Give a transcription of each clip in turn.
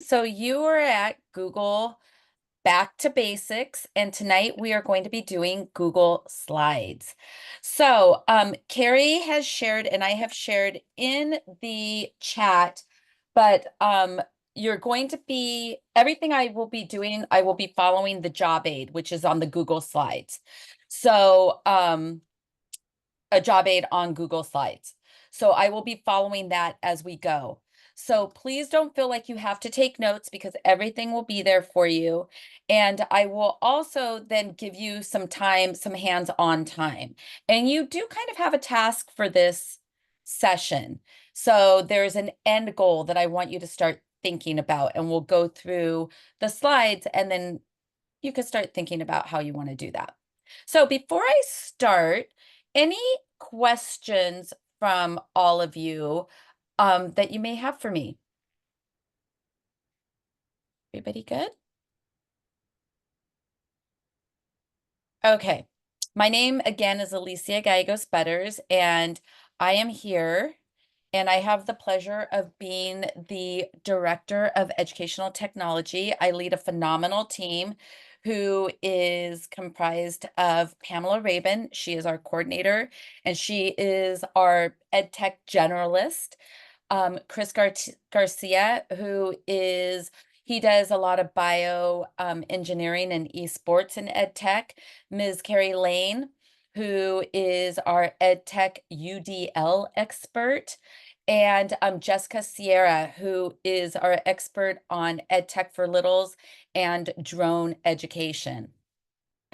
So you are at Google Back to Basics, and tonight we are going to be doing Google Slides. So Carrie has shared, and I have shared in the chat, but you're going to be, everything I will be doing, I will be following the job aid, which is on the Google Slides. So a job aid on Google Slides. So I will be following that as we go. So please don't feel like you have to take notes because everything will be there for you. And I will also then give you some time, some hands-on time. And you do kind of have a task for this session. So there's an end goal that I want you to start thinking about, and we'll go through the slides and then you can start thinking about how you want to do that. So before I start, any questions from all of you that you may have for me? Everybody good? Okay. My name again is Alicia Gallegos Betters, and I am here and I have the pleasure of being the Director of Educational Technology. I lead a phenomenal team who is comprised of Pamela Rabin. She is our coordinator, and she is our ed tech generalist. Chris Garcia, who is he does a lot of bio engineering and esports and ed tech. Ms. Carrie Lane, who is our ed tech UDL expert, and Jessica Sierra, who is our expert on ed tech for littles and drone education.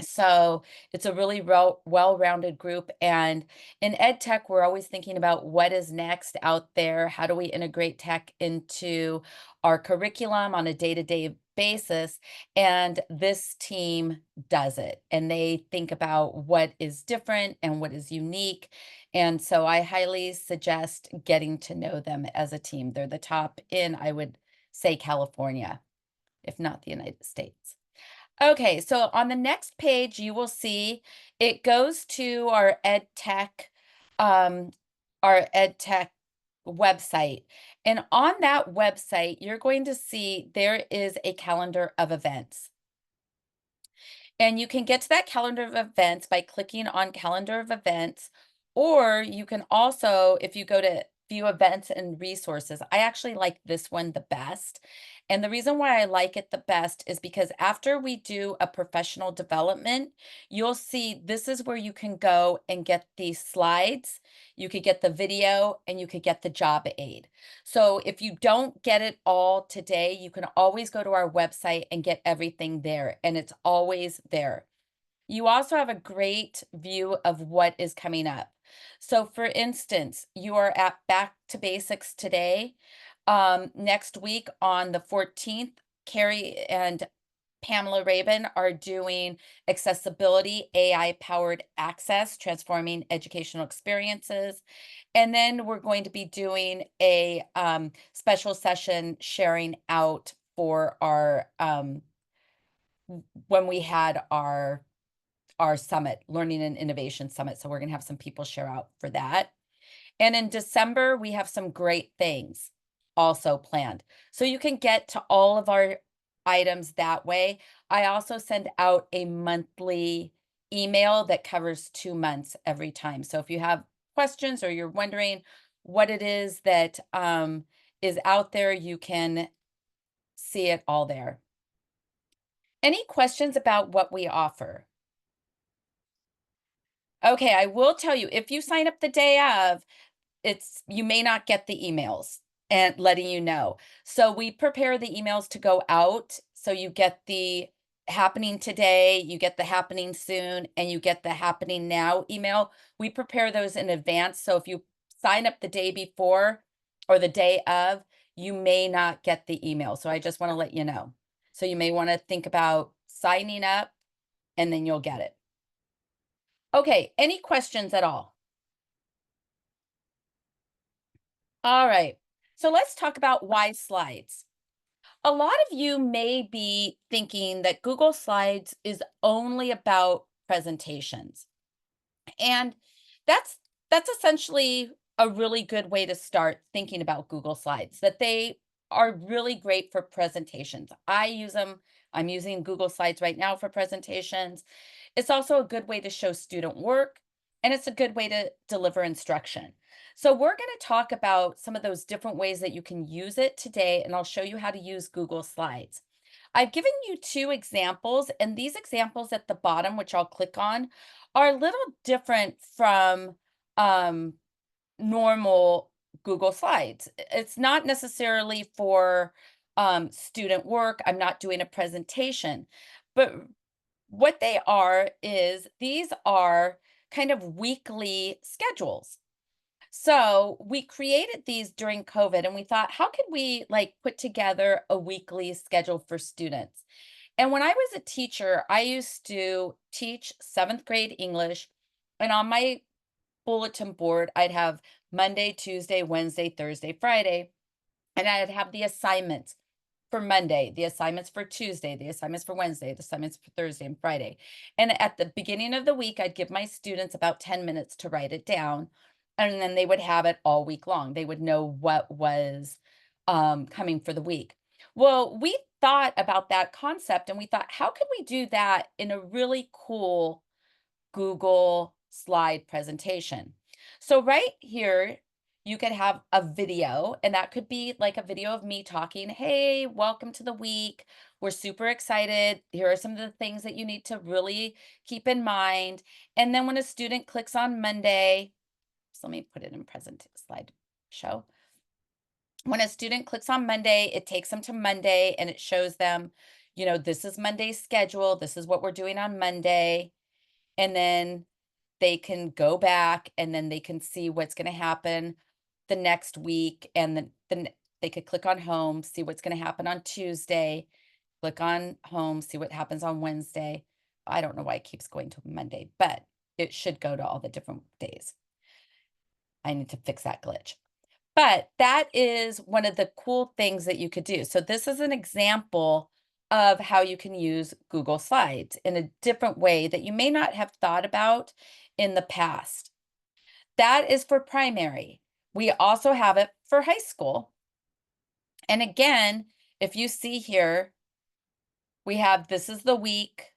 So it's a really well-rounded group. And in ed tech, we're always thinking about what is next out there. How do we integrate tech into our curriculum on a day-to-day basis? And this team does it. And they think about what is different and what is unique. And so I highly suggest getting to know them as a team. They're the top in, I would say, California, if not the United States. Okay, so on the next page, you will see it goes to um, our ed tech website. And on that website, you're going to see there is a calendar of events. And you can get to that calendar of events by clicking on calendar of events, or you can also, if you go to view events and resources, I actually like this one the best. And the reason why I like it the best is because after we do a professional development, you'll see this is where you can go and get the slides, you could get the video, and you could get the job aid. So if you don't get it all today, you can always go to our website and get everything there, and it's always there. You also have a great view of what is coming up. So for instance, you are at Back to Basics today. Next week on the 14th, Carrie and Pamela Rabin are doing accessibility, AI powered access, transforming educational experiences. And then we're going to be doing a special session sharing out for our when we had our summit, Learning and Innovation Summit. So we're going to have some people share out for that. And in December, we have some great things also planned. So you can get to all of our items that way. I also send out a monthly email that covers 2 months every time. So if you have questions or you're wondering what it is that is out there, you can see it all there. Any questions about what we offer? Okay, I will tell you, if you sign up the day of, you may not get the emails and letting you know. So we prepare the emails to go out. So you get the happening today, you get the happening soon, and you get the happening now email. We prepare those in advance. So if you sign up the day before or the day of, you may not get the email. So I just want to let you know. So you may want to think about signing up and then you'll get it. Okay, any questions at all? All right. So let's talk about why slides. A lot of you may be thinking that Google Slides is only about presentations. And that's essentially a really good way to start thinking about Google Slides, that they are really great for presentations. I use them. I'm using Google Slides right now for presentations. It's also a good way to show student work, and it's a good way to deliver instruction. So we're going to talk about some of those different ways that you can use it today, and I'll show you how to use Google Slides. I've given you two examples, and these examples at the bottom, which I'll click on, are a little different from um, normal Google Slides. It's not necessarily for student work. I'm not doing a presentation, but what they are is these are kind of weekly schedules. So we created these during COVID and we thought, how could we like put together a weekly schedule for students? And when I was a teacher, I used to teach seventh grade English. And on my bulletin board, I'd have Monday, Tuesday, Wednesday, Thursday, Friday, and I'd have the assignments for Monday, the assignments for Tuesday, the assignments for Wednesday, the assignments for Thursday and Friday. And at the beginning of the week, I'd give my students about 10 minutes to write it down, and then they would have it all week long. They would know what was coming for the week. Well, we thought about that concept and we thought, how could we do that in a really cool Google slide presentation? So right here, you could have a video, and that could be like a video of me talking, hey, welcome to the week. We're super excited. Here are some of the things that you need to really keep in mind. And then when a student clicks on Monday, so let me put it in present slide show. When a student clicks on Monday, it takes them to Monday and it shows them, this is Monday's schedule. This is what we're doing on Monday. And then they can go back and then they can see what's going to happen the next week. And then they could click on home, see what's going to happen on Tuesday, click on home, see what happens on Wednesday. I don't know why it keeps going to Monday, but it should go to all the different days. I need to fix that glitch. But that is one of the cool things that you could do. So this is an example of how you can use Google Slides in a different way that you may not have thought about in the past. That is for primary. We also have it for high school. And again, if you see here, we have this is the week,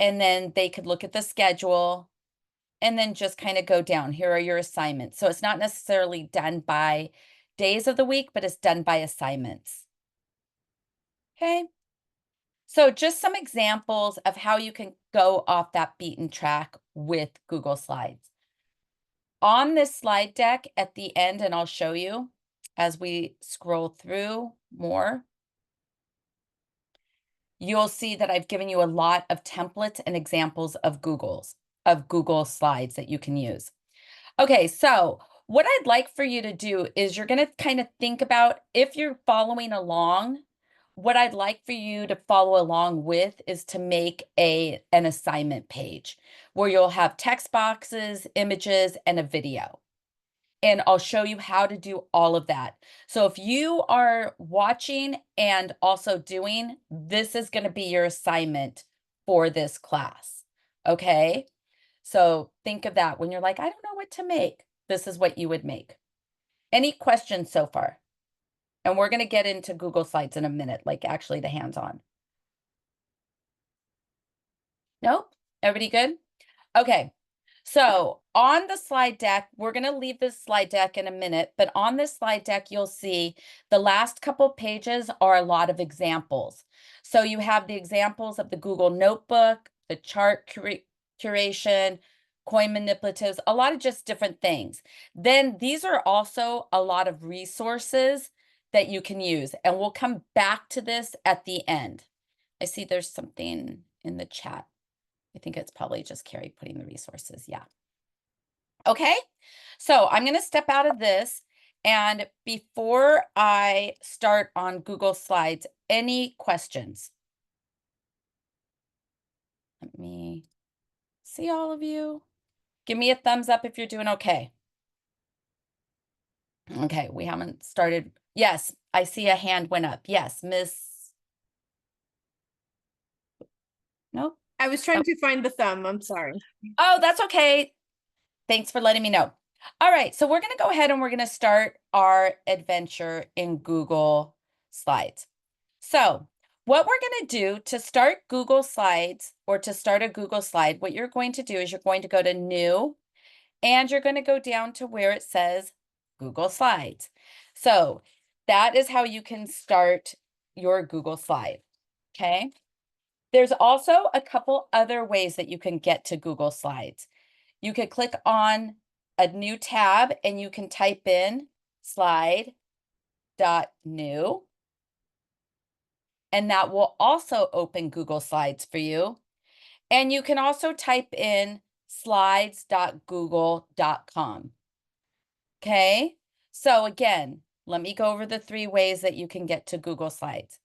and then they could look at the schedule and then just kind of go down. Here are your assignments. So it's not necessarily done by days of the week, but it's done by assignments. Okay. So just some examples of how you can go off that beaten track with Google Slides. On this slide deck at the end, and I'll show you as we scroll through more, you'll see that I've given you a lot of templates and examples of Google Slides that you can use. Okay, so what I'd like for you to do is you're going to kind of think about if you're following along, what I'd like for you to follow along with is to make an assignment page where you'll have text boxes, images, and a video. And I'll show you how to do all of that. So if you are watching and also doing, this is going to be your assignment for this class. Okay? So think of that when you're like, I don't know what to make. This is what you would make. Any questions so far? And we're going to get into Google Slides in a minute, like actually the hands-on. Nope. Everybody good? Okay. So on the slide deck, we're going to leave this slide deck in a minute, but on this slide deck, you'll see the last couple pages are a lot of examples. So you have the examples of the Google Notebook, the chart curation, coin manipulatives, a lot of just different things. Then these are also a lot of resources that you can use, and we'll come back to this at the end. I see there's something in the chat. I think it's probably just Carrie putting the resources. Yeah. Okay. So I'm going to step out of this. And before I start on Google Slides, any questions? Let me see all of you. Give me a thumbs up if you're doing okay. Okay, we haven't started. Yes, I see a hand went up. Yes, Miss. Nope. I was trying to find the thumb. I'm sorry. Oh, that's okay. Thanks for letting me know. All right, so we're going to go ahead and we're going to start our adventure in Google Slides. So what we're going to do to start Google Slides or to start a Google slide, what you're going to do is you're going to go to New, and you're going to go down to where it says Google Slides. So that is how you can start your Google slide. Okay. There's also a couple other ways that you can get to Google Slides. You could click on a new tab and you can type in slide.new, and that will also open Google Slides for you. And you can also type in slides.google.com. Okay, so again, let me go over the 3 ways that you can get to Google Slides.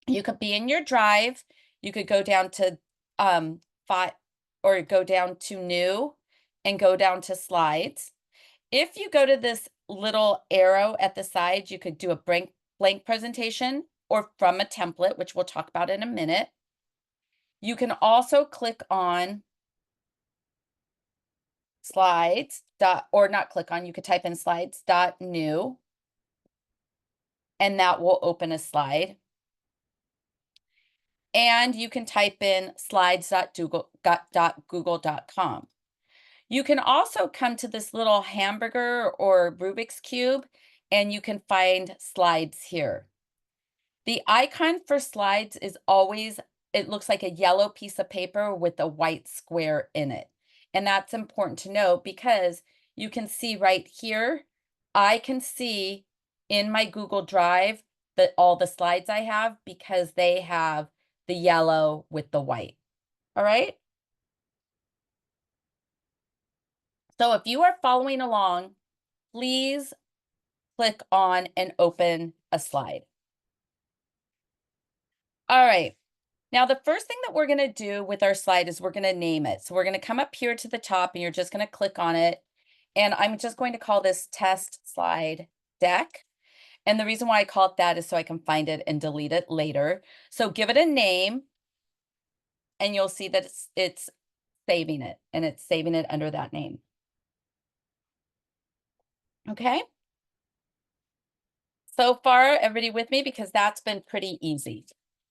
You could be in your Drive, you could go down to or go down to New and go down to Slides. If you go to this little arrow at the side, you could do a blank presentation or from a template, which we'll talk about in a minute. You can also click on slides or not click on, you could type in slides.new, and that will open a slide. And you can type in slides.google.com. You can also come to this little hamburger or Rubik's Cube, and you can find slides here. The icon for slides is always, it looks like a yellow piece of paper with a white square in it. And that's important to know because you can see right here, I can see in my Google Drive that all the slides I have because they have the yellow with the white. All right. So if you are following along, please click on and open a slide. All right. Now, the first thing that we're going to do with our slide is we're going to name it. So we're going to come up here to the top and you're just going to click on it. And I'm just going to call this test slide deck. And the reason why I call it that is so I can find it and delete it later. So give it a name and you'll see that it's saving it, and it's saving it under that name. Okay. So far, everybody with me, because that's been pretty easy.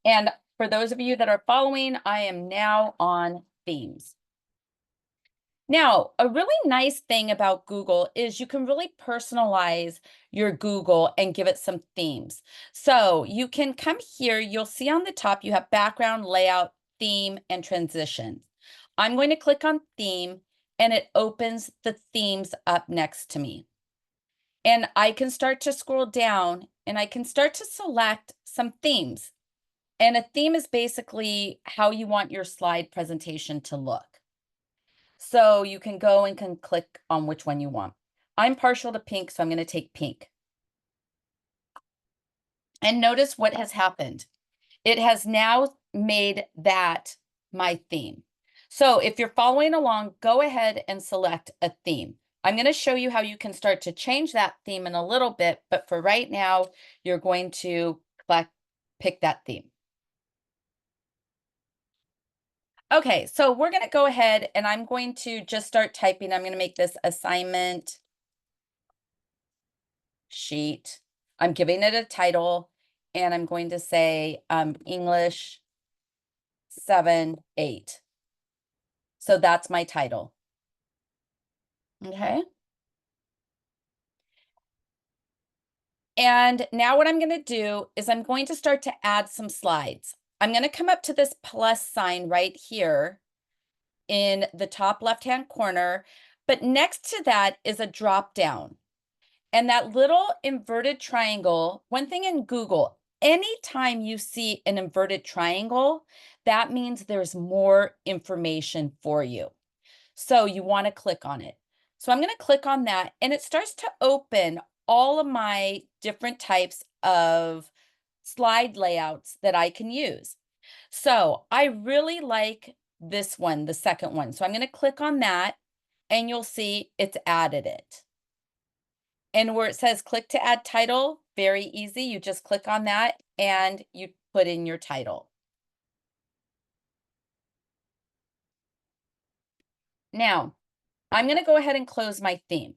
And for those of you that are following, I am now on themes. Now, a really nice thing about Google is you can really personalize your Google and give it some themes. So you can come here, you'll see on the top, you have background, layout, theme, and transition. I'm going to click on theme and it opens the themes up next to me. And I can start to scroll down and I can start to select some themes. And a theme is basically how you want your slide presentation to look. So you can go and can click on which one you want. I'm partial to pink, so I'm going to take pink. And notice what has happened. It has now made that my theme. So if you're following along, go ahead and select a theme. I'm going to show you how you can start to change that theme in a little bit, but for right now, you're going to pick that theme. Okay, so we're going to go ahead and I'm going to just start typing. I'm going to make this assignment sheet. I'm giving it a title and I'm going to say English 7, 8. So that's my title. Okay. And now what I'm going to do is I'm going to start to add some slides. I'm going to come up to this plus sign right here in the top left-hand corner, but next to that is a drop down. And that little inverted triangle, one thing in Google, anytime you see an inverted triangle, that means there's more information for you. So you want to click on it. So I'm going to click on that and it starts to open all of my different types of slide layouts that I can use. So I really like this one, the second one. So I'm going to click on that and you'll see it's added it. And where it says click to add title, very easy. You just click on that and you put in your title. Now, I'm going to go ahead and close my theme.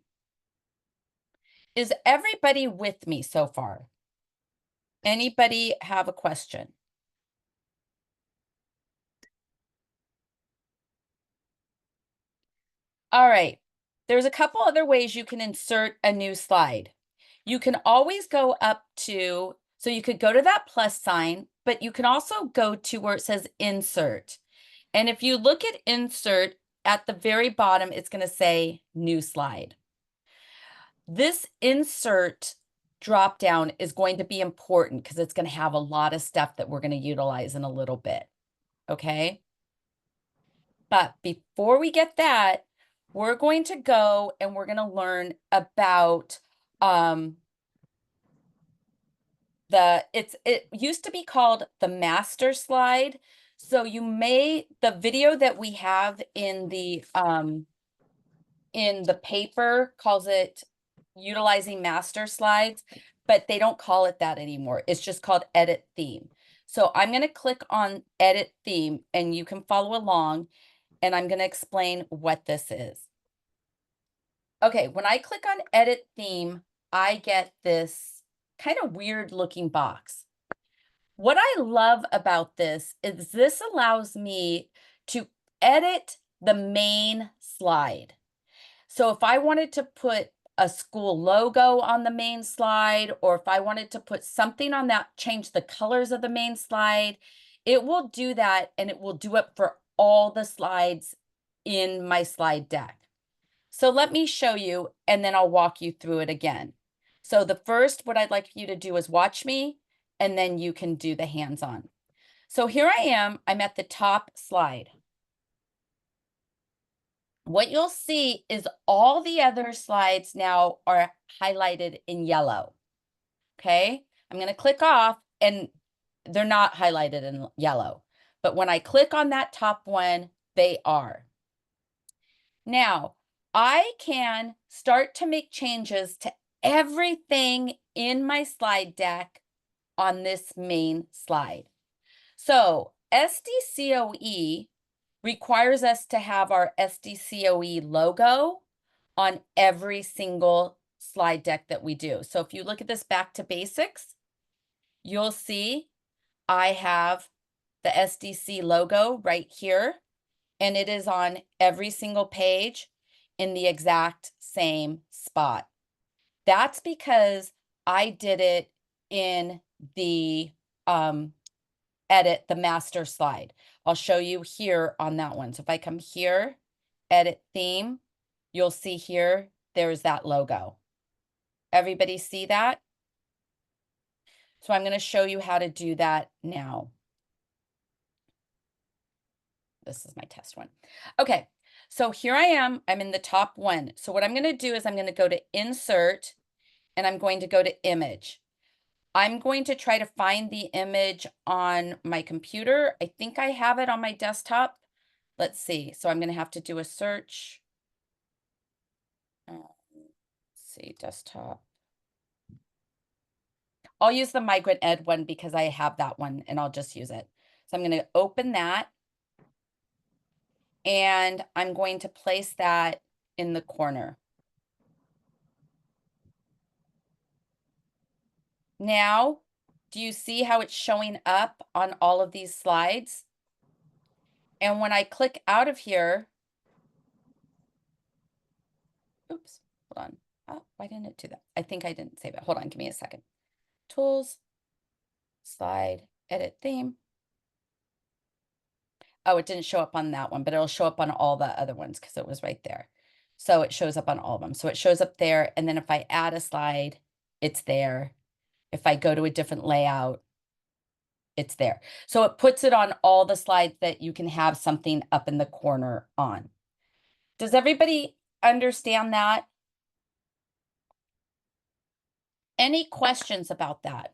Is everybody with me so far? Anybody have a question? All right. There's a couple other ways you can insert a new slide. You can always go up to, so you could go to that plus sign, but you can also go to where it says insert. And if you look at insert at the very bottom, it's going to say new slide. This insert drop down is going to be important because it's going to have a lot of stuff that we're going to utilize in a little bit. Okay. But before we get that, we're going to go and we're going to learn about it used to be called the master slide. So the video that we have in the paper calls it utilizing master slides, but they don't call it that anymore. It's just called edit theme. So I'm going to click on edit theme and you can follow along, and I'm going to explain what this is. Okay, when I click on edit theme, I get this kind of weird looking box. What I love about this is this allows me to edit the main slide. So if I wanted to put a school logo on the main slide, or if I wanted to put something on that, change the colors of the main slide, it will do that, and it will do it for all the slides in my slide deck. So let me show you, and then I'll walk you through it again. So the first, what I'd like you to do is watch me, and then you can do the hands-on. So here I am, I'm at the top slide. What you'll see is all the other slides now are highlighted in yellow. Okay, I'm going to click off and they're not highlighted in yellow. But when I click on that top one, they are. Now, I can start to make changes to everything in my slide deck on this main slide. So SDCOE requires us to have our SDCOE logo on every single slide deck that we do. So if you look at this back to basics, you'll see I have the SDC logo right here, and it is on every single page in the exact same spot. That's because I did it in the edit the master slide. I'll show you here on that one. So if I come here, edit theme, you'll see here, there's that logo. Everybody see that? So I'm going to show you how to do that now. This is my test one. Okay, so here I am. I'm in the top one. So what I'm going to do is I'm going to go to insert, and I'm going to go to image. I'm going to try to find the image on my computer. I think I have it on my desktop. Let's see. So I'm going to have to do a search. Let's see, desktop. I'll use the Migrant Ed one because I have that one, and I'll just use it. So I'm going to open that, and I'm going to place that in the corner. Now, do you see how it's showing up on all of these slides? And when I click out of here, oops, hold on. Oh, why didn't it do that? I think I didn't save it. Hold on, give me a second. Tools, slide, edit theme. Oh, it didn't show up on that one, but it'll show up on all the other ones because it was right there. So it shows up on all of them. So it shows up there. And then if I add a slide, it's there. If I go to a different layout, it's there. So it puts it on all the slides that you can have something up in the corner on. Does everybody understand that? Any questions about that?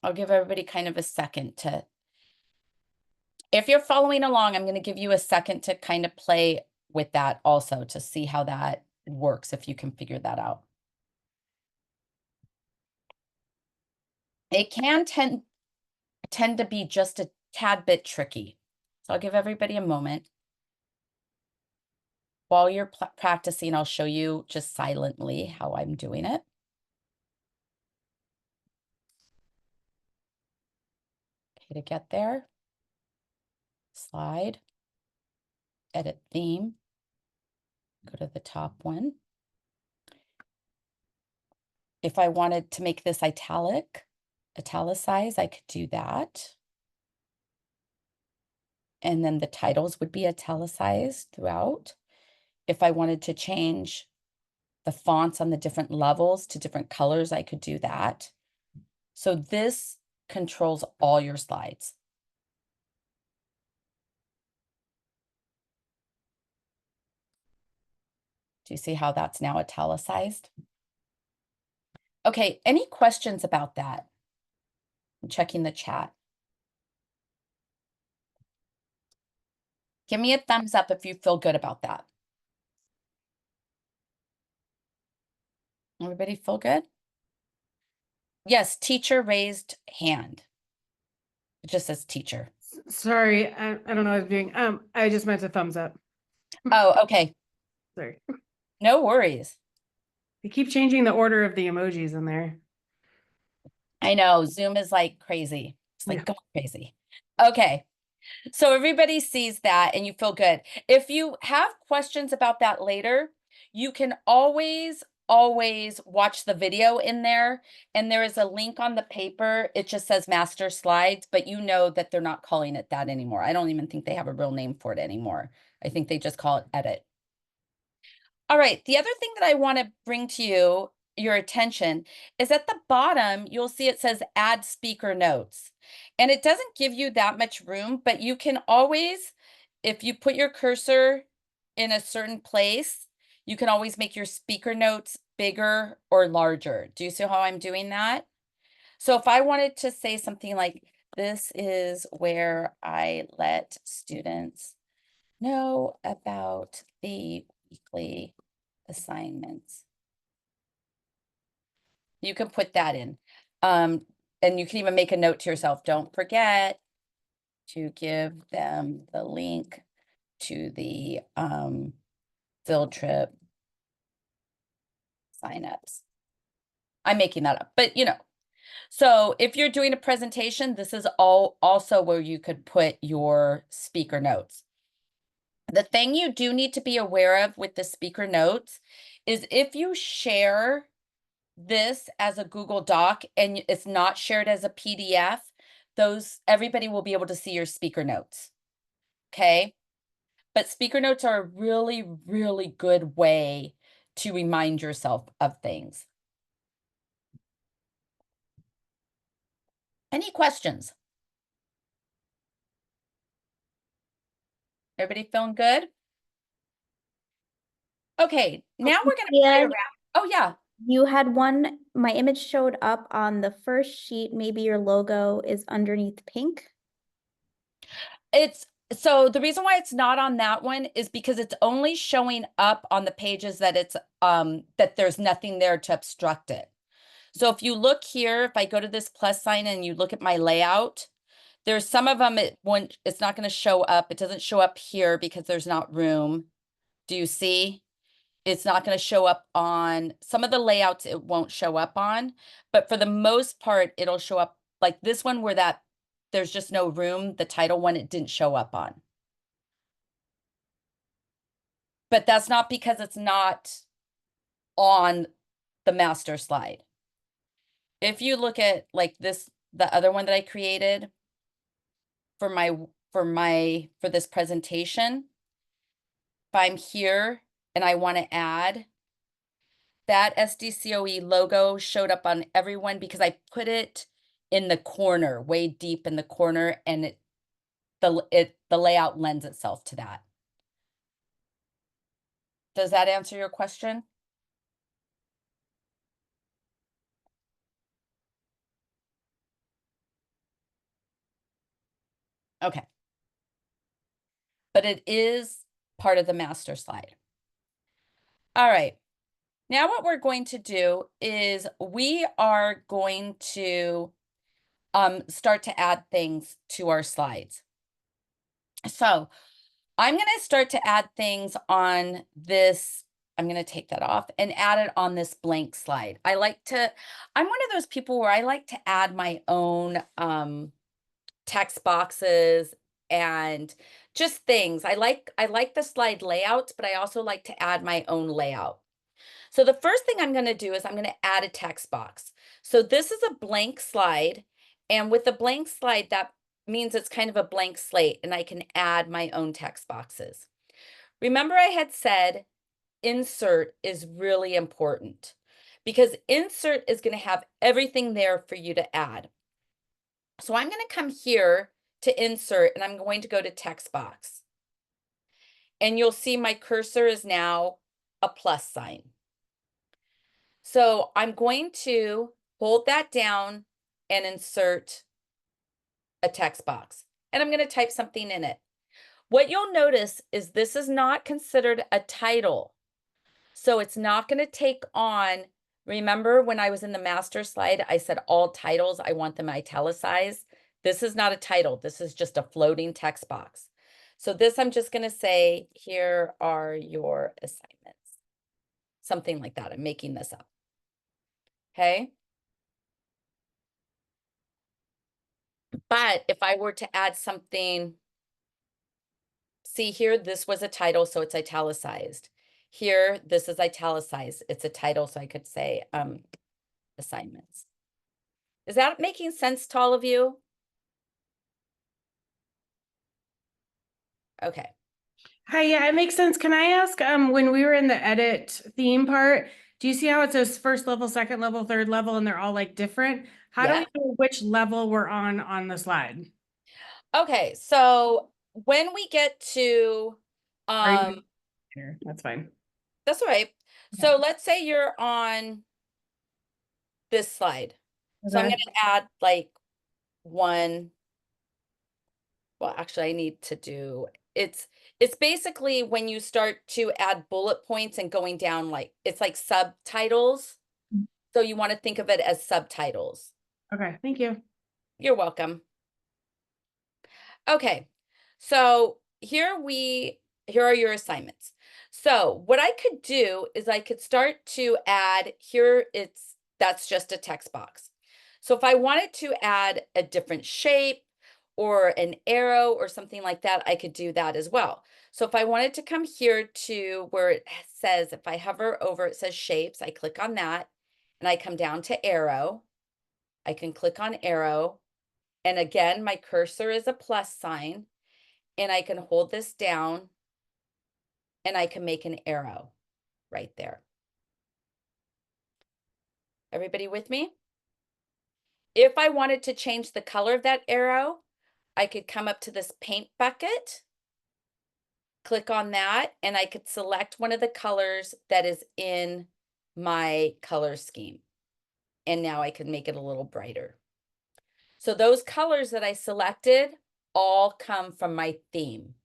I'll give everybody kind of a second to, if you're following along, I'm going to give you a second to kind of play with that also to see how that works, if you can figure that out. It can tend to be just a tad bit tricky. So I'll give everybody a moment. While you're practicing, I'll show you just silently how I'm doing it. Okay, to get there, slide, edit theme, go to the top one. If I wanted to make this italicized, I could do that. And then the titles would be italicized throughout. If I wanted to change the fonts on the different levels to different colors, I could do that. So this controls all your slides. Do you see how that's now italicized? Okay, any questions about that? I'm checking the chat. Give me a thumbs up if you feel good about that. Everybody feel good? Yes, teacher raised hand. It just says teacher. Sorry, I don't know what I was doing. I just meant a thumbs up. Oh, okay. Sorry. No worries. They keep changing the order of the emojis in there. I know Zoom is like crazy. It's like Yeah. going crazy. Okay. So everybody sees that and you feel good. If you have questions about that later, you can always watch the video in there. And there is a link on the paper. It just says master slides, but you know that they're not calling it that anymore. I don't even think they have a real name for it anymore. I think they just call it edit. All right, the other thing that I want to bring to your attention is at the bottom, you'll see it says add speaker notes. And it doesn't give you that much room, but you can always, if you put your cursor in a certain place, you can always make your speaker notes bigger or larger. Do you see how I'm doing that? So if I wanted to say something like, this is where I let students know about the weekly assignments. You can put that in. And you can even make a note to yourself. Don't forget to give them the link to the field trip signups. I'm making that up, but you know. So if you're doing a presentation, this is also where you could put your speaker notes. The thing you do need to be aware of with the speaker notes is if you share this as a Google Doc and it's not shared as a PDF, everybody will be able to see your speaker notes. Okay? But speaker notes are a really, really good way to remind yourself of things. Any questions? Everybody feeling good? Okay, now we're going to play Yeah, around. Oh, yeah. you had one, my image showed up on the first sheet. Maybe your logo is underneath pink. So the reason why it's not on that one is because it's only showing up on the pages that it's that there's nothing there to obstruct it. So if you look here, if I go to this plus sign and you look at my layout, there's some of them it's not going to show up. It doesn't show up here because there's not room. Do you see? It's not going to show up on some of the layouts. It won't show up on, but for the most part, it'll show up like this one where there's just no room. The title one, it didn't show up on. But that's not because it's not on the master slide. If you look at like this, the other one that I created for this presentation, if I'm here and I want to add, that SDCOE logo showed up on everyone because I put it in the corner, way deep in the corner, and the layout lends itself to that. Does that answer your question? Okay. But it is part of the master slide. All right. Now what we're going to do is we are going to start to add things to our slides. So I'm going to start to add things on this. I'm going to take that off and add it on this blank slide. I'm one of those people where I like to add my own text boxes and just things. I like the slide layout, but I also like to add my own layout. So the first thing I'm going to do is I'm going to add a text box. So this is a blank slide, and with a blank slide, that means it's kind of a blank slate, and I can add my own text boxes. Remember, I had said insert is really important because insert is going to have everything there for you to add. So I'm going to come here to insert, and I'm going to go to text box. And you'll see my cursor is now a plus sign. So I'm going to hold that down and insert a text box. And I'm going to type something in it. What you'll notice is this is not considered a title. So it's not going to take on, remember when I was in the master slide, I said all titles, I want them italicized. This is not a title. This is just a floating text box. So this, I'm just going to say, here are your assignments. Something like that. I'm making this up. Okay. But if I were to add something, see here, this was a title, so it's italicized. Here, this is italicized. It's a title, so I could say assignments. Is that making sense to all of you? Okay. Hi, yeah, it makes sense. Can I ask, when we were in the edit theme part, do you see how it says first level, second level, third level, and they're all like different? How do Yeah. we know which level we're on the slide? Okay, so when we get to Are you here? That's fine. that's all right. So let's say you're on this slide. So I'm Okay. going to add like one. Well, actually, I need to do it's basically when you start to add bullet points and going down, like it's like subtitles. So you want to think of it as subtitles. Okay, thank you. You're welcome. Okay, so here are your assignments. So what I could do is I could start to add here, that's just a text box. So if I wanted to add a different shape or an arrow or something like that, I could do that as well. So if I wanted to come here to where it says, if I hover over, it says shapes, I click on that and I come down to arrow. I can click on arrow. And again, my cursor is a plus sign, and I can hold this down and I can make an arrow right there. Everybody with me? If I wanted to change the color of that arrow, I could come up to this paint bucket, click on that, and I could select one of the colors that is in my color scheme. And now I can make it a little brighter. So those colors that I selected all come from my theme.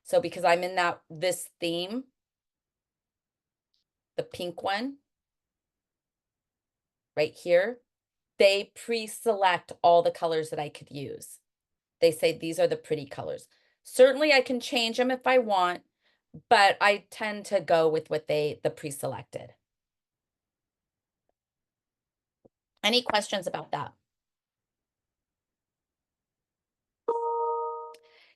So because I'm in this theme, the pink one right here, they pre-select all the colors that I could use. They say these are the pretty colors. Certainly I can change them if I want, but I tend to go with what the pre-selected. Any questions about that?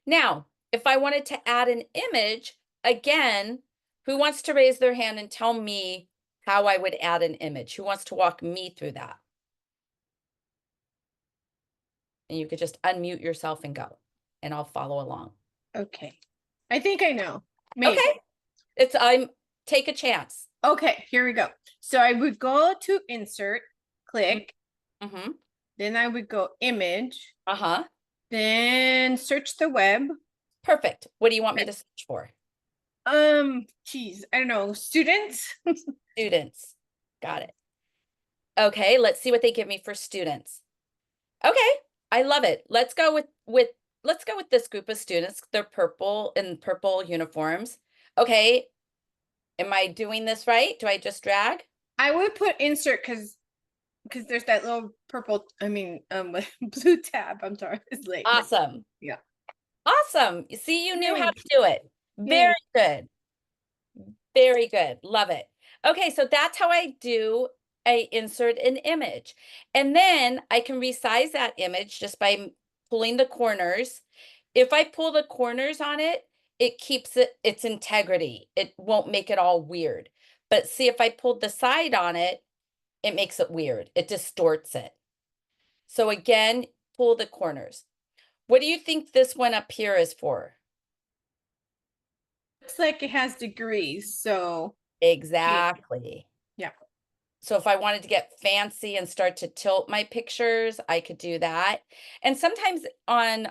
Now, if I wanted to add an image, again, who wants to raise their hand and tell me how I would add an image? Who wants to walk me through that? And you could just unmute yourself and go, and I'll follow along. Okay. I think I know. Maybe. Okay. Take a chance. Okay, here we go. So I would go to insert, click, Mm-hmm. then I would go image, Uh-huh. then search the web. Perfect. What do you want me to search for? Geez, I don't know, students. Students. Got it. Okay, let's see what they give me for students. Okay, I love it. Let's go with this group of students. They're purple in purple uniforms. Okay. Am I doing this right? Do I just drag? I would put insert because there's that little purple, blue tab. I'm sorry, it's late. Awesome. Yeah. Awesome. You see, you knew how Yay. to do it. Very good. Very good. Love it. Okay, so that's how I do insert an image. And then I can resize that image just by pulling the corners. If I pull the corners on it, it keeps its integrity. It won't make it all weird. But see, if I pulled the side on it, it makes it weird. It distorts it. So again, pull the corners. What do you think this one up here is for? Looks like it has degrees, so Exactly. yeah. So if I wanted to get fancy and start to tilt my pictures, I could do that. And sometimes on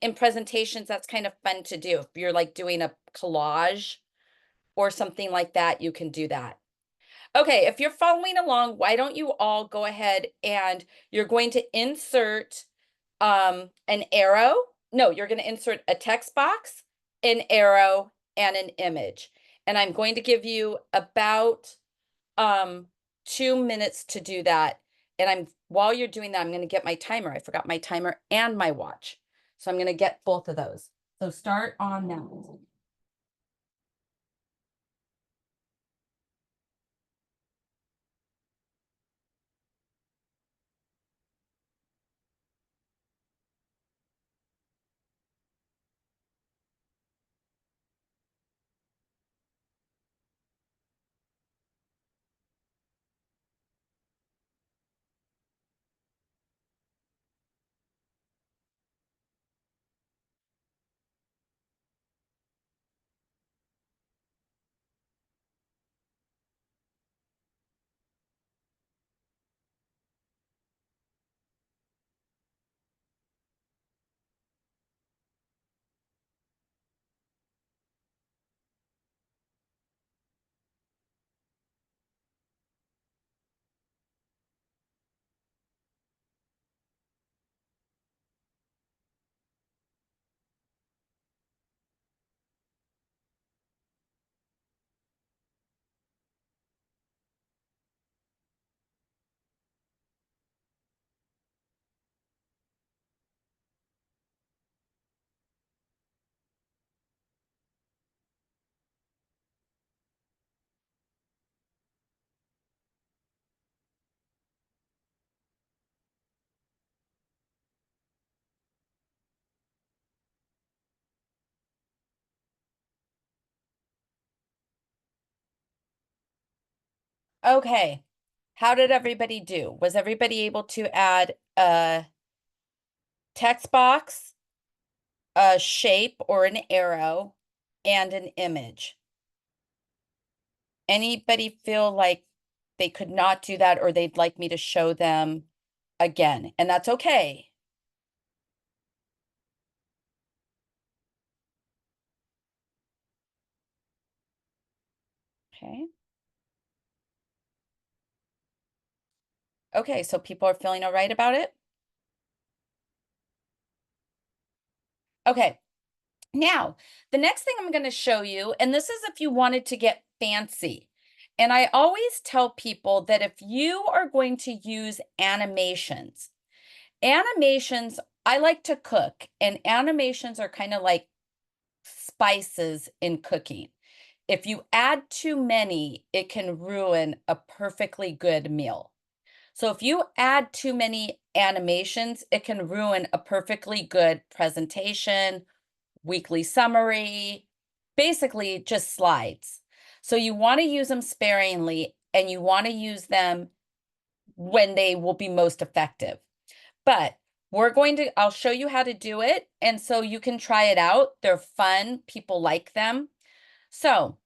in presentations, that's kind of fun to do. If you're like doing a collage or something like that, you can do that. Okay, if you're following along, why don't you all go ahead and you're going to insert an arrow. No, you're going to insert a text box, an arrow, and an image. And I'm going to give you about 2 minutes to do that. And while you're doing that, I'm going to get my timer. I forgot my timer and my watch. So I'm going to get both of those. So start on now. Okay. How did everybody do? Was everybody able to add a text box, a shape or an arrow, and an image? Anybody feel like they could not do that or they'd like me to show them again? And that's okay. Okay. Okay, so people are feeling all right about it? Okay. Now, the next thing I'm going to show you, and this is if you wanted to get fancy. And I always tell people that if you are going to use animations, I like to cook, and animations are kind of like spices in cooking. If you add too many, it can ruin a perfectly good meal. So if you add too many animations, it can ruin a perfectly good presentation, weekly summary, basically just slides. So you want to use them sparingly and you want to use them when they will be most effective. But I'll show you how to do it. And so you can try it out. They're fun. People like them. So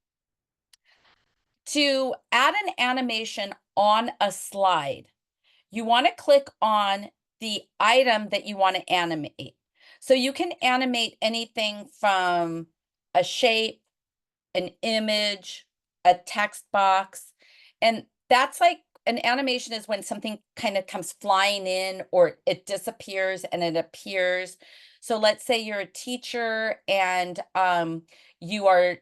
to add an animation on a slide, you want to click on the item that you want to animate. So you can animate anything from a shape, an image, a text box. And that's like an animation is when something kind of comes flying in or it disappears and it appears. So let's say you're a teacher and you are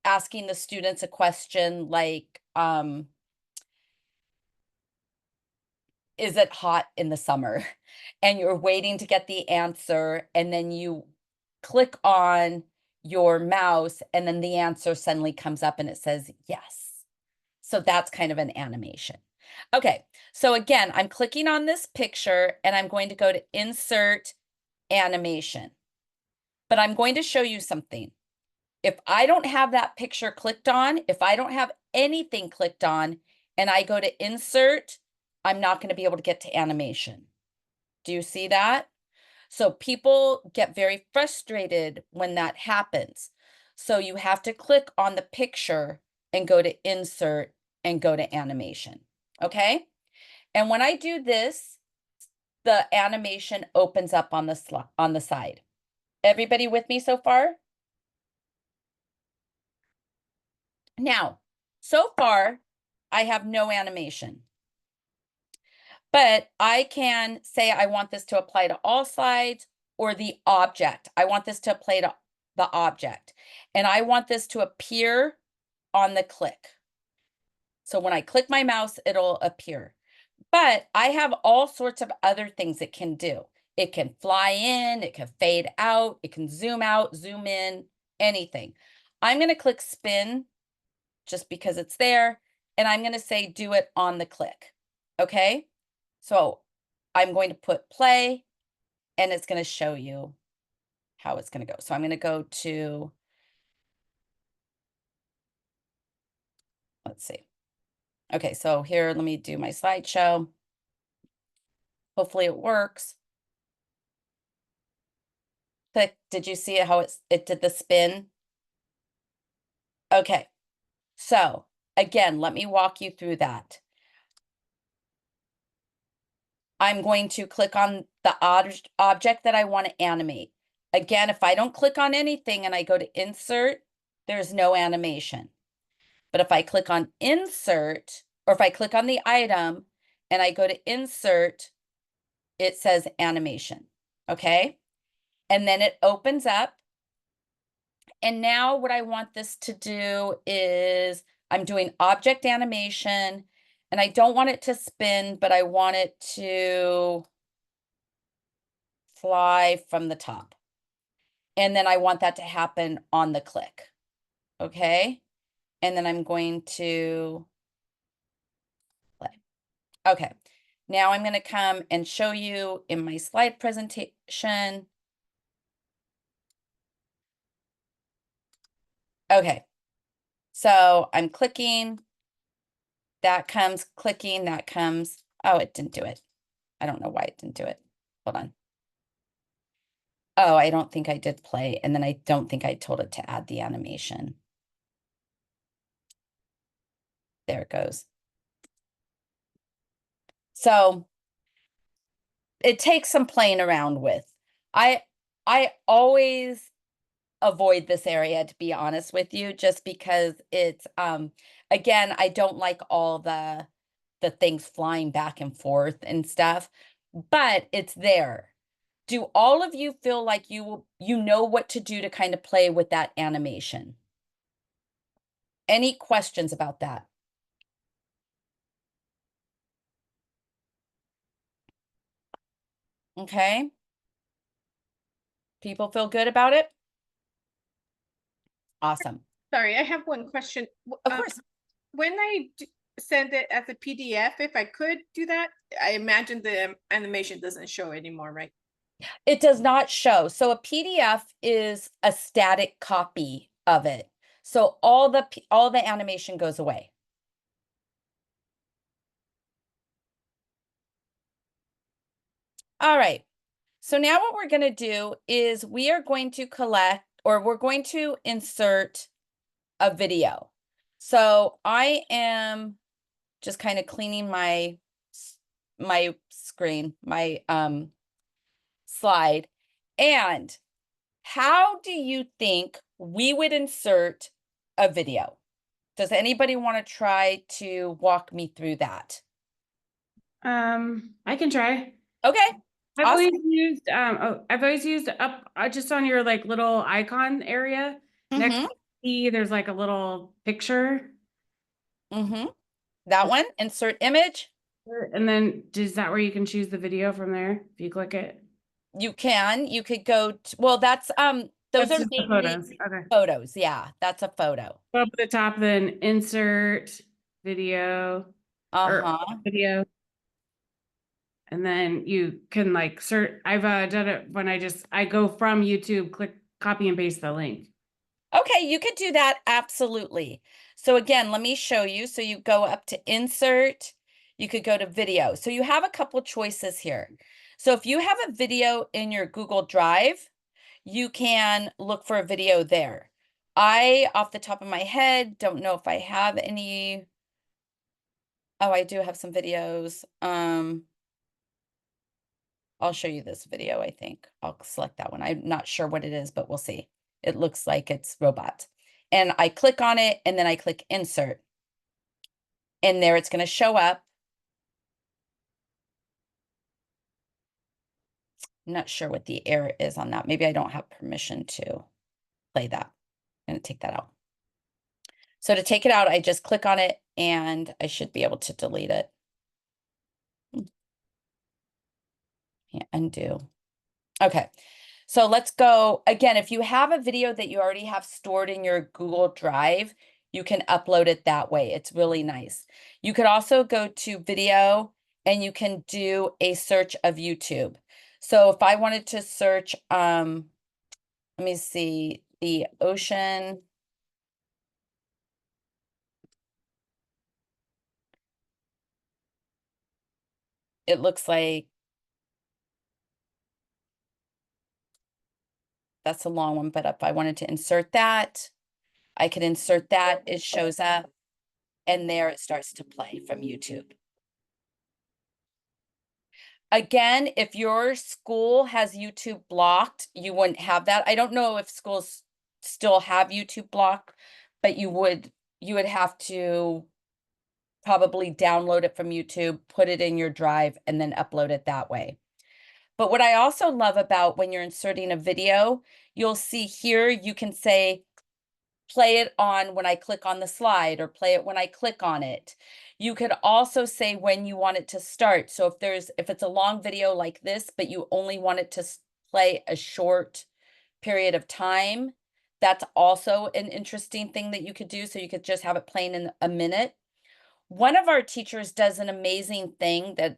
asking the students a question like, is it hot in the summer? And you're waiting to get the answer, and then you click on your mouse, and then the answer suddenly comes up and it says yes. So that's kind of an animation. Okay, so again, I'm clicking on this picture and I'm going to go to insert animation. But I'm going to show you something. If I don't have that picture clicked on, if I don't have anything clicked on, and I go to insert, I'm not going to be able to get to animation. Do you see that? So people get very frustrated when that happens. So you have to click on the picture and go to insert and go to animation. Okay? And when I do this, the animation opens up on the side. Everybody with me so far? Now, so far, I have no animation. But I can say I want this to apply to all slides or the object. I want this to apply to the object. And I want this to appear on the click. So when I click my mouse, it'll appear. But I have all sorts of other things it can do. It can fly in, it can fade out, it can zoom out, zoom in, anything. I'm going to click spin just because it's there. And I'm going to say do it on the click. Okay? So I'm going to put play and it's going to show you how it's going to go. So I'm going to go to, let's see. Okay, so here, let me do my slideshow. Hopefully it works. Click, did you see how it did the spin? Okay, so again, let me walk you through that. I'm going to click on the object that I want to animate. Again, if I don't click on anything and I go to insert, there's no animation. But if I click on insert, or if I click on the item and I go to insert, it says animation, okay? And then it opens up. And now what I want this to do is I'm doing object animation and I don't want it to spin, but I want it to fly from the top. And then I want that to happen on the click, okay? And then I'm going to play. Okay, now I'm going to come and show you in my slide presentation. Okay, so I'm clicking, that comes, clicking, that comes. Oh, it didn't do it. I don't know why it didn't do it. Hold on. Oh, I don't think I did play. And then I don't think I told it to add the animation. There it goes. So it takes some playing around with. I always avoid this area, to be honest with you, just because it's again, I don't like all the things flying back and forth and stuff, but it's there. Do all of you feel like you know what to do to kind of play with that animation? Any questions about that? Okay. People feel good about it? Awesome. Sorry, I have one question. Of course. When I send it as a PDF, if I could do that, I imagine the animation doesn't show anymore, right? It does not show. So a PDF is a static copy of it. So all the animation goes away. All right. So now what we're going to do is we are going to collect, or we're going to insert a video. So I am just kind of cleaning my screen, my slide. And how do you think we would insert a video? Does anybody want to try to walk me through that? I can try. Okay. I've Awesome. I've always used up just on your like little icon area next to the, there's like a little picture. That one, insert image. And then is that where you can choose the video from there if you click it? You could go to, well, that's those That's are just the photos. Okay. photos. Yeah, that's a photo. Go up at the top, then insert video or video. And then you can like search, I've done it when I go from YouTube, click copy and paste the link. Okay, you could do that, absolutely. So again, let me show you. So you go up to insert, you could go to video. So you have a couple choices here. So if you have a video in your Google Drive, you can look for a video there. I, off the top of my head, don't know if I have any. Oh, I do have some videos. I'll show you this video, I think. I'll select that one. I'm not sure what it is, but we'll see. It looks like it's robots. And I click on it and then I click insert. And there it's going to show up. I'm not sure what the error is on that. Maybe I don't have permission to play that. I'm going to take that out. So to take it out, I just click on it and I should be able to delete it. Yeah, undo. Okay. So let's go again. If you have a video that you already have stored in your Google Drive, you can upload it that way. It's really nice. You could also go to video and you can do a search of YouTube. So if I wanted to search, let me see, the ocean. It looks like that's a long one, but if I wanted to insert that, I could insert that. It shows up and there it starts to play from YouTube. Again, if your school has YouTube blocked, you wouldn't have that. I don't know if schools still have YouTube block, but you would have to probably download it from YouTube, put it in your drive, and then upload it that way. But what I also love about when you're inserting a video, you'll see here you can say, play it on when I click on the slide or play it when I click on it. You could also say when you want it to start. So if it's a long video like this, but you only want it to play a short period of time, that's also an interesting thing that you could do. So you could just have it playing in a minute. One of our teachers does an amazing thing that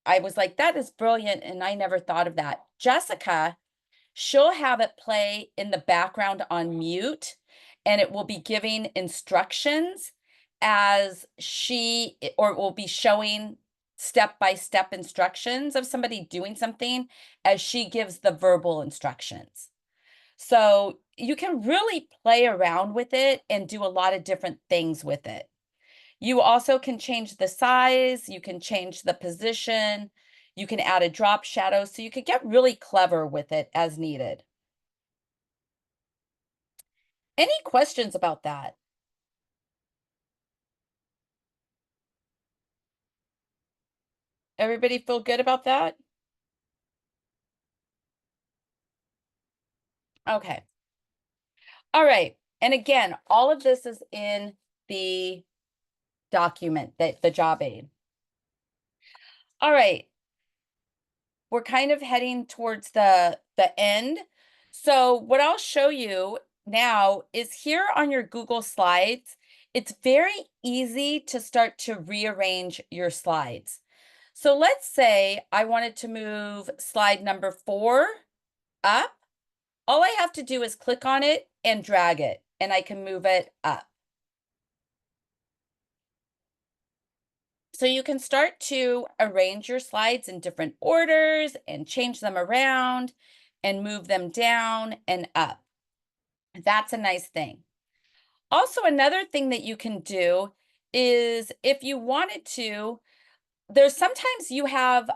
I was like, that is brilliant. And I never thought of that. Jessica, she'll have it play in the background on mute, and it will be giving instructions as or it will be showing step-by-step instructions of somebody doing something as she gives the verbal instructions. So you can really play around with it and do a lot of different things with it. You also can change the size, you can change the position, you can add a drop shadow, so you could get really clever with it as needed. Any questions about that? Everybody feel good about that? Okay. All right. And again, all of this is in the document, that the job aid. All right. We're kind of heading towards the end. So what I'll show you now is here on your Google Slides, it's very easy to start to rearrange your slides. So let's say I wanted to move slide number 4 up. All I have to do is click on it and drag it, and I can move it up. So you can start to arrange your slides in different orders and change them around and move them down and up. That's a nice thing. Also, another thing that you can do is if you wanted to, there's sometimes you have,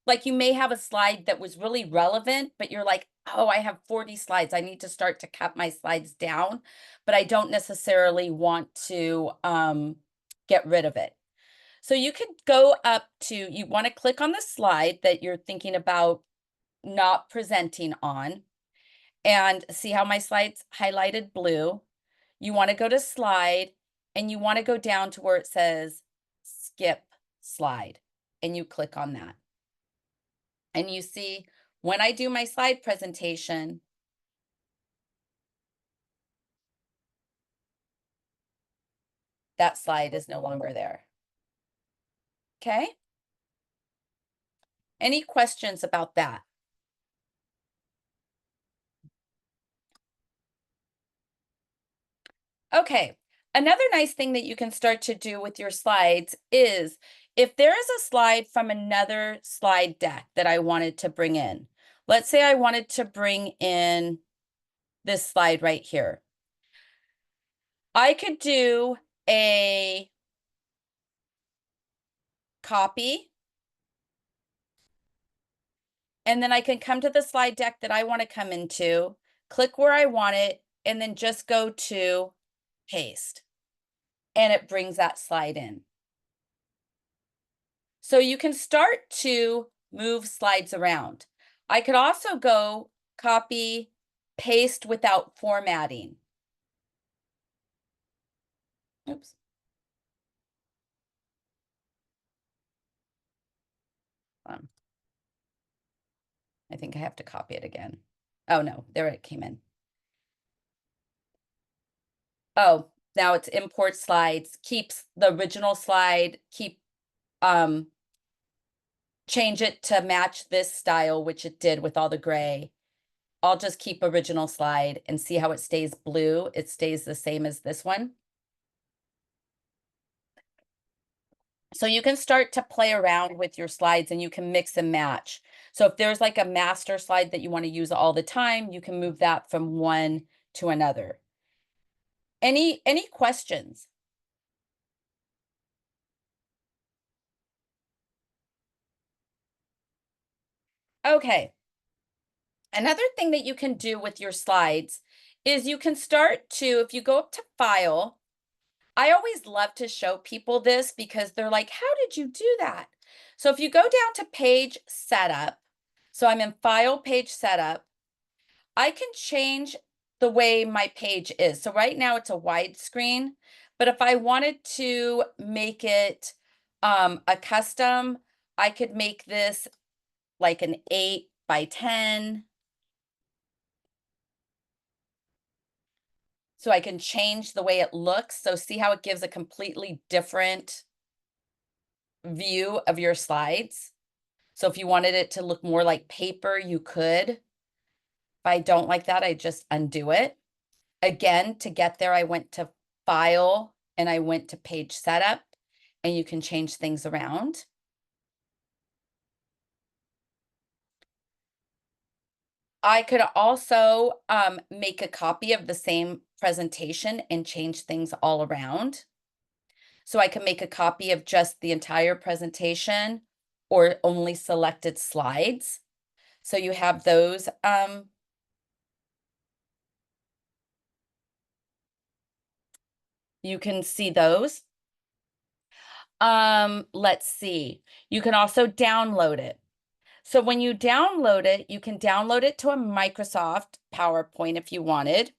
like you may have a slide that was really relevant, but you're like, oh, I have 40 slides. I need to start to cut my slides down, but I don't necessarily want to get rid of it. So you could go up to, you want to click on the slide that you're thinking about not presenting on, and see how my slide's highlighted blue. You want to go to slide and you want to go down to where it says skip slide, and you click on that. And you see when I do my slide presentation, that slide is no longer there. Okay. Any questions about that? Okay, another nice thing that you can start to do with your slides is if there is a slide from another slide deck that I wanted to bring in, let's say I wanted to bring in this slide right here. I could do a copy, and then I can come to the slide deck that I want to come into, click where I want it, and then just go to paste. And it brings that slide in. So you can start to move slides around. I could also go copy, paste without formatting. Oops. I think I have to copy it again. Oh no, there it came in. Oh, now it's import slides, keeps the original slide, change it to match this style, which it did with all the gray. I'll just keep original slide and see how it stays blue. It stays the same as this one. So you can start to play around with your slides and you can mix and match. So if there's like a master slide that you want to use all the time, you can move that from one to another. Any questions? Okay. Another thing that you can do with your slides is you can start to, if you go up to File, I always love to show people this because they're like, how did you do that? So if you go down to Page Setup, so I'm in File, Page Setup, I can change the way my page is. So right now it's a widescreen, but if I wanted to make it a custom, I could make this like an 8 by 10. So I can change the way it looks. So see how it gives a completely different view of your slides. So if you wanted it to look more like paper, you could. If I don't like that, I just undo it. Again, to get there, I went to File and I went to Page Setup, and you can change things around. I could also make a copy of the same presentation and change things all around. So I can make a copy of just the entire presentation or only selected slides. So you have those. You can see those. Let's see. You can also download it. So when you download it, you can download it to a Microsoft PowerPoint if you wanted.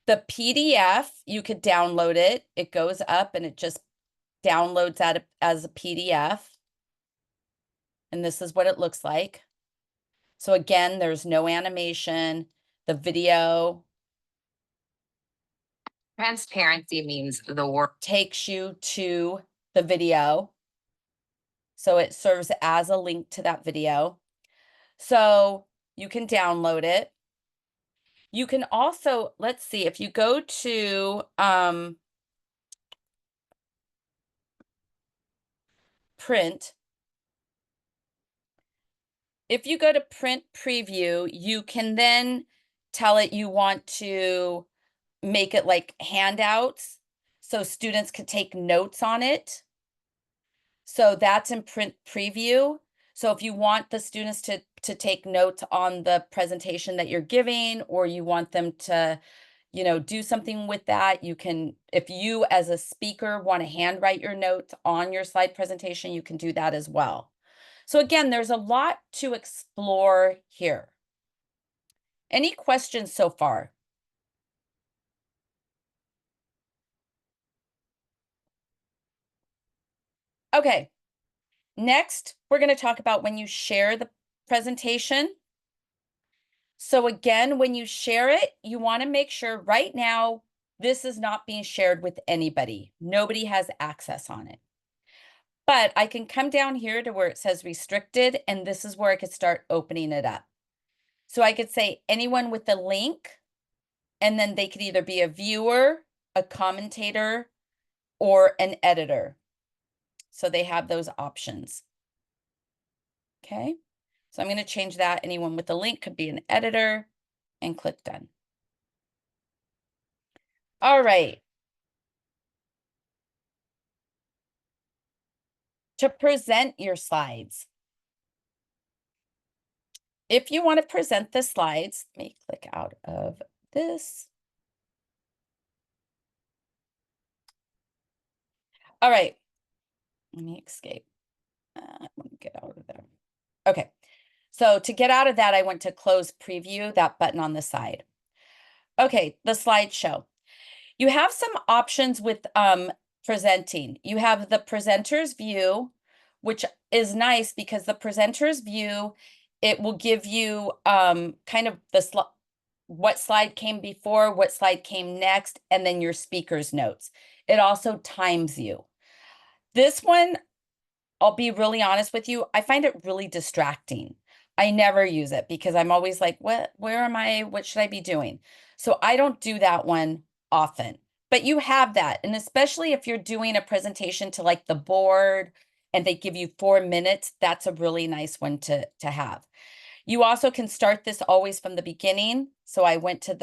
The PDF, you could download it. It goes up and it just downloads that as a PDF. And this is what it looks like. So again, there's no animation. The video Transparency means the work. takes you to the video. So it serves as a link to that video. So you can download it. You can also, let's see, if you go to print, if you go to print preview, you can then tell it you want to make it like handouts so students could take notes on it. So that's in print preview. So if you want the students to take notes on the presentation that you're giving, or you want them to, you know, do something with that, you can, if you as a speaker want to handwrite your notes on your slide presentation, you can do that as well. So again, there's a lot to explore here. Any questions so far? Okay, next, we're going to talk about when you share the presentation. So again, when you share it, you want to make sure right now, this is not being shared with anybody. Nobody has access on it. But I can come down here to where it says restricted, and this is where I could start opening it up. So I could say anyone with a link, and then they could either be a viewer, a commentator, or an editor. So they have those options. Okay, so I'm going to change that. Anyone with a link could be an editor, and click done. All right. To present your slides. If you want to present the slides, let me click out of this. All right, let me escape. I want to get out of there. Okay, so to get out of that, I went to close preview, that button on the side. Okay, the slideshow. You have some options with presenting. You have the presenter's view, which is nice because the presenter's view, it will give you kind of the what slide came before, what slide came next, and then your speaker's notes. It also times you. This one, I'll be really honest with you, I find it really distracting. I never use it because I'm always like, where am I? What should I be doing? So I don't do that one often, but you have that. And especially if you're doing a presentation to like the board and they give you 4 minutes, that's a really nice one to have. You also can start this always from the beginning. So I went to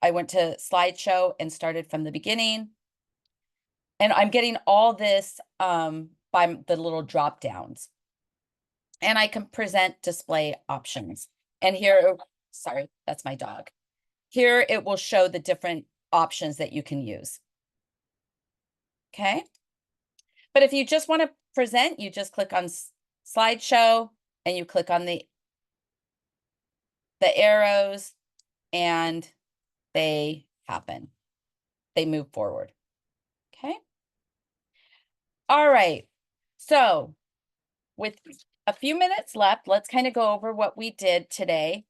slideshow and started from the beginning. And I'm getting all this by the little drop downs. And I can present display options. And here, sorry, that's my dog. Here it will show the different options that you can use. Okay. But if you just want to present, you just click on slideshow and you click on the arrows and they happen. They move forward. Okay. All right. So with a few minutes left, let's kind of go over what we did today.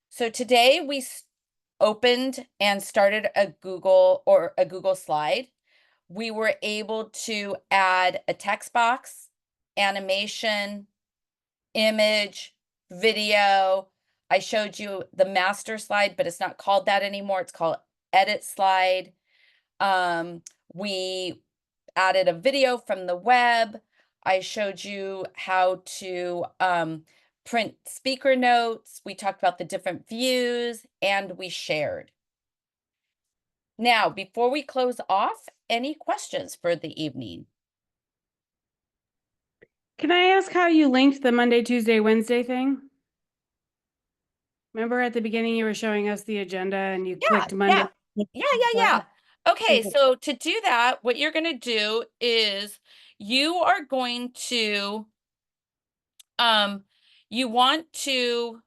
So today we opened and started a Google slide. We were able to add a text box, animation, image, video. I showed you the master slide, but it's not called that anymore. It's called edit slide. We added a video from the web. I showed you how to print speaker notes. We talked about the different views and we shared. Now, before we close off, any questions for the evening? Can I ask how you linked the Monday, Tuesday, Wednesday thing? Remember at the beginning you were showing us the agenda and you clicked Monday? Yeah. Okay, so to do that, what you're going to do is you are going to, you want to,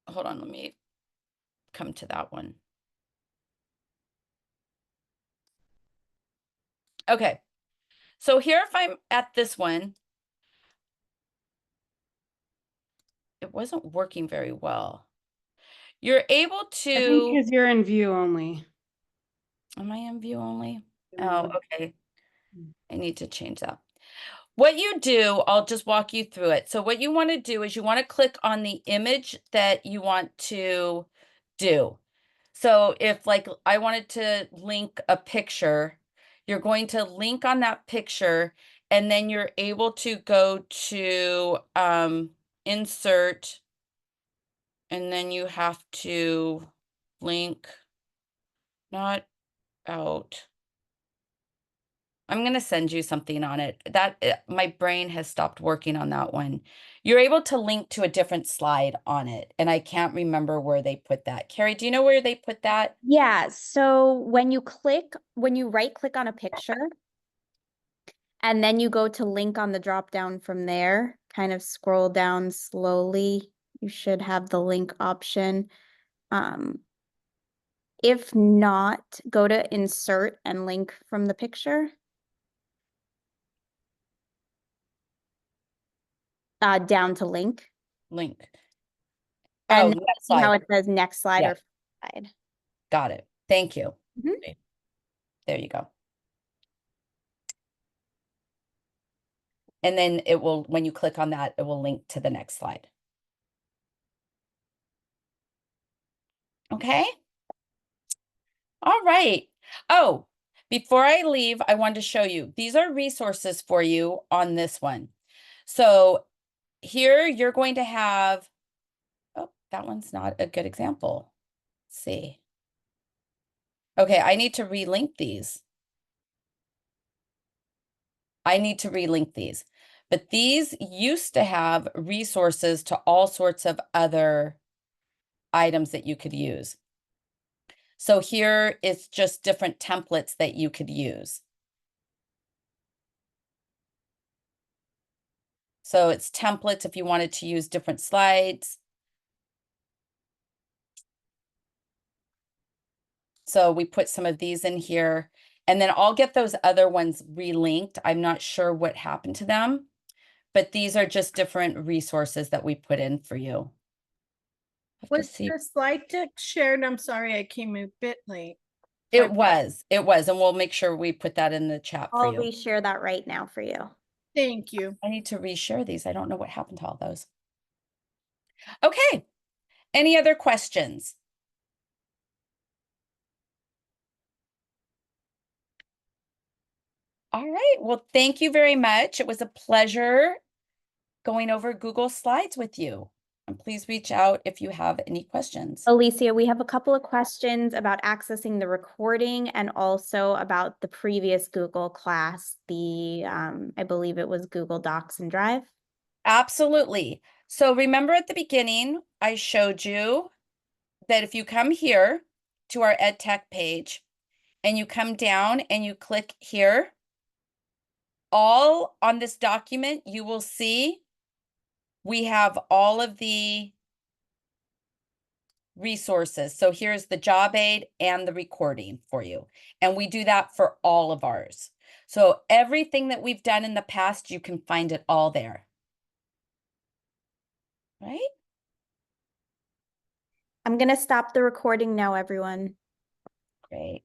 hold on, let me come to that one. Okay, so here if I'm at this one, it wasn't working very well. You're able I to, think because you're in view only. am I in view only? Oh, okay. I need to change that. What you do, I'll just walk you through it. So what you want to do is you want to click on the image that you want to do. So if like I wanted to link a picture, you're going to link on that picture and then you're able to go to insert and then you have to link not out. I'm going to send you something on it. My brain has stopped working on that one. You're able to link to a different slide on it, and I can't remember where they put that. Carrie, do you know where they put that? Yeah, so when you right click on a picture and then you go to link on the drop down from there, kind of scroll down slowly, you should have the link option. If not, go to insert and link from the picture. Down to link. Link. And Oh, then next see how slide. it says next slide Yeah. or slide. Got it. Thank you. Mhm. Okay. There you go. And then it will, when you click on that, it will link to the next slide. Okay. All right. Oh, before I leave, I wanted to show you, these are resources for you on this one. So here you're going to have, oh, that one's not a good example. Let's see. Okay, I need to relink these. But these used to have resources to all sorts of other items that you could use. So here it's just different templates that you could use. So it's templates if you wanted to use different slides. So we put some of these in here, and then I'll get those other ones relinked. I'm not sure what happened to them, but these are just different resources that we put in for you. I have to Was see. the slide deck shared? I'm sorry, I came a bit late. It was, and we'll make sure we put that in the chat for I'll you. reshare that right now for you. Thank you. I need to reshare these. I don't know what happened to all those. Okay. Any other questions? All right. Well, thank you very much. It was a pleasure going over Google Slides with you. And please reach out if you have any questions. Alicia, we have a couple of questions about accessing the recording and also about the previous Google class, I believe it was Google Docs and Drive. Absolutely. So remember at the beginning, I showed you that if you come here to our EdTech page and you come down and you click here, all on this document, you will see we have all of the resources. So here's the job aid and the recording for you. And we do that for all of ours. So everything that we've done in the past, you can find it all there. Right? I'm going to stop the recording now, everyone. Great.